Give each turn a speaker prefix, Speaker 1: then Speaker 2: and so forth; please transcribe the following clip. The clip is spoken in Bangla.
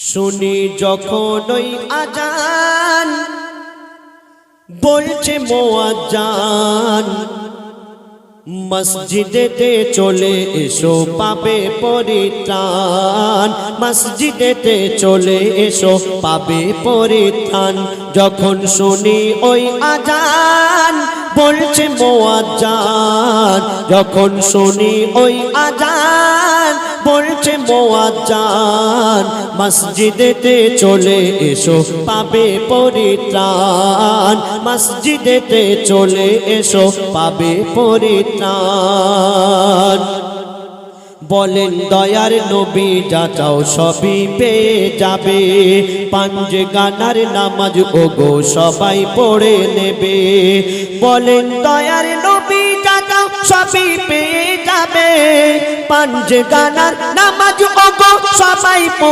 Speaker 1: শুনি যখন ওই আজান বলছে মুয়াজ্জিন, মসজিদেতে চলে এসো পাবে পরিত্রাণ, মসজিদেতে চলে এসো পাবে পরিত্রাণ। যখন শুনি ওই আজান বলছে মুয়াজ্জিন, যখন শুনি ওই আজান বলছে মুয়াজ্জিন, মসজিদেতে চলে এসো পাবে পরিত্রাণ, মসজিদেতে চলে এসো পাবে পরিত্রাণ। বলেন দয়ার নবী যা চাও সবই পেয়ে যাবে, পাঞ্জে গানার নামাজ ওগো সবাই পড়ে নেবে। বলেন দয়ার নবী যা চাও সবই পেয়ে যাবে, পাঞ্জে গানার নামাজ ওগো সবাই